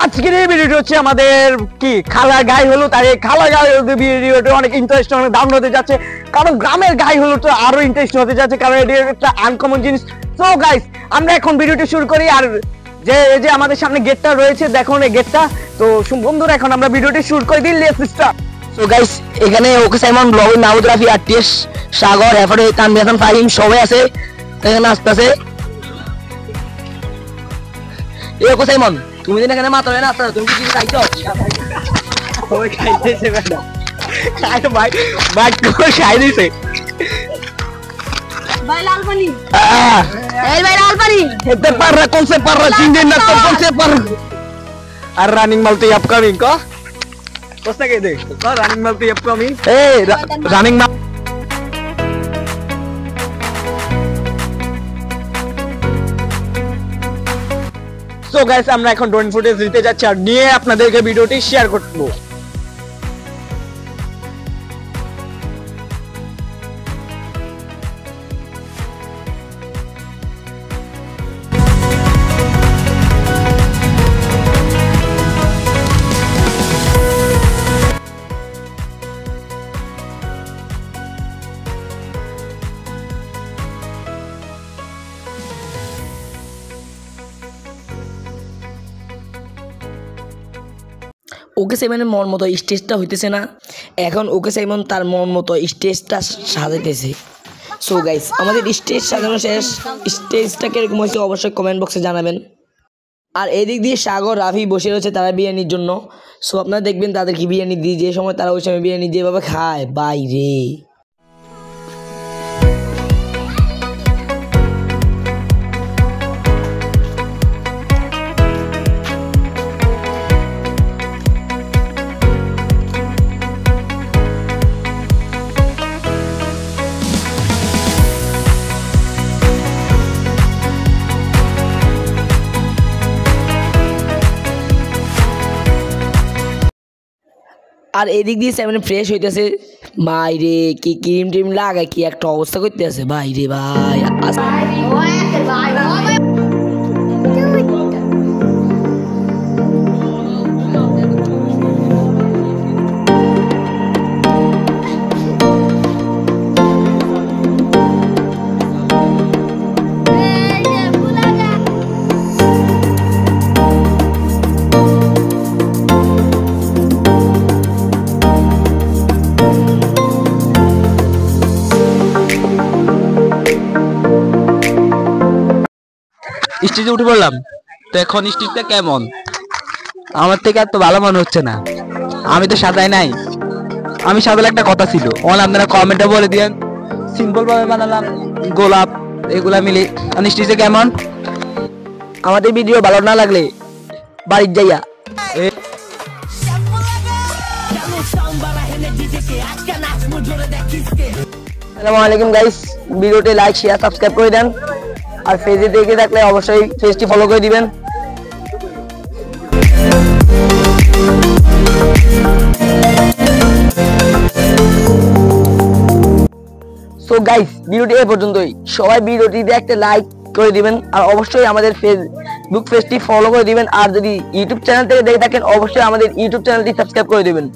আজকের এই ভিডিওটি হচ্ছে আমাদের কি খালা গাই হলো, তার এই খালা গাই হলো ভিডিওটা অনেক ইন্টারেস্টিং, অনেক দারুণ হতে যাচ্ছে। কারণ গ্রামের গাই হলো তো আরো ইন্টারেস্টিং হতে যাচ্ছে, কারণ এটা একটা আনকমন জিনিস। সো গাইস, আমরা এখন ভিডিওটি শুরু করি। আর যে আমাদের সামনে গেটটা রয়েছে, দেখুন এই গেটটা। তো বন্ধুরা, এখন আমরা ভিডিওটি শুরু করে দিই। Let's start. সো গাইস, এখানে okay Simon, blogging, Mahmud Rafi, RTS, Sagar, এফরে, তানভীর হাসান, ফাহিম সবাই আছে এখানে আসতেছে। এই ওকে সাইমন, তুমি দিন এখানে মাত্র না আসতে, তুমি কি খাইছো? ওই খাইতেছে ম্যাডাম, খাই ভাই ভাই কো খাই দিছে भाई लाल पानी এই ভাই লাল পানি হেতে পাররা কোন সে পাররা চিংড়ি না তো কোন সে পার আর রানিং মালতি আপকামিং কো কোসা কে দেখ তো রানিং মালতি আপকামিং এই রানিং মাল। সো গাইস, আমরা এখন ড্রোন ফুটেজ দিতে যাচ্ছি আর নিয়ে আপনাদেরকে ভিডিওটি শেয়ার করব। ওকে সাইমনের মন মতো স্টেজটা হইতেছে না, এখন ওকে সাইমন তার মন মতো স্টেজটা সাজাইতেছে। সো গাইস, আমাদের স্টেজ সাজানো শেষ। স্টেজটা কিরকম হয়েছে অবশ্যই কমেন্ট বক্সে জানাবেন। আর এদিক দিয়ে সাগর, রাফি বসে রয়েছে তারা বিরিয়ানির জন্য। সো আপনারা দেখবেন তাদেরকে বিরিয়ানি দিয়ে, যে সময় তারা ওই সময় বিরিয়ানি যেভাবে খায় বাইরে। আর এদিক দিয়ে সেভেন ফ্রেশ হইতেছে। বাইরে কি ক্রিম টিম লাগায় কি একটা অবস্থা করতে আছে বাইরে ভাই। স্টেজে উঠে পড়লাম, তো এখন স্টেজটা কেমন? আমার থেকে এত ভালো মনে হচ্ছে না। আমি তো সাজাই নাই, আমি সাজালে একটা কথা ছিল, আপনারা কমেন্টে বলে দিয়েন। সিম্পল ভাবে বানালাম, গোলাপ এগুলা মিলে। স্টেজে কেমন? আমাদের ভিডিও ভালো না লাগলে বাড়ির যাইয়া আসসালামু আলাইকুম গাইস, ভিডিওতে লাইক, শেয়ার, সাবস্ক্রাইব করে দেন। আর পেজে দেখে থাকলে অবশ্যই পেজটি ফলো করে দিবেন। সো গাইস, ভিডিওটি এই পর্যন্তই। সবাই ভিডিওটিতে একটা লাইক করে দিবেন আর অবশ্যই আমাদের ফেসবুক পেজটি ফলো করে দিবেন। আর যদি ইউটিউব চ্যানেল থেকে দেখে থাকেন অবশ্যই আমাদের ইউটিউব চ্যানেলটি সাবস্ক্রাইব করে দিবেন।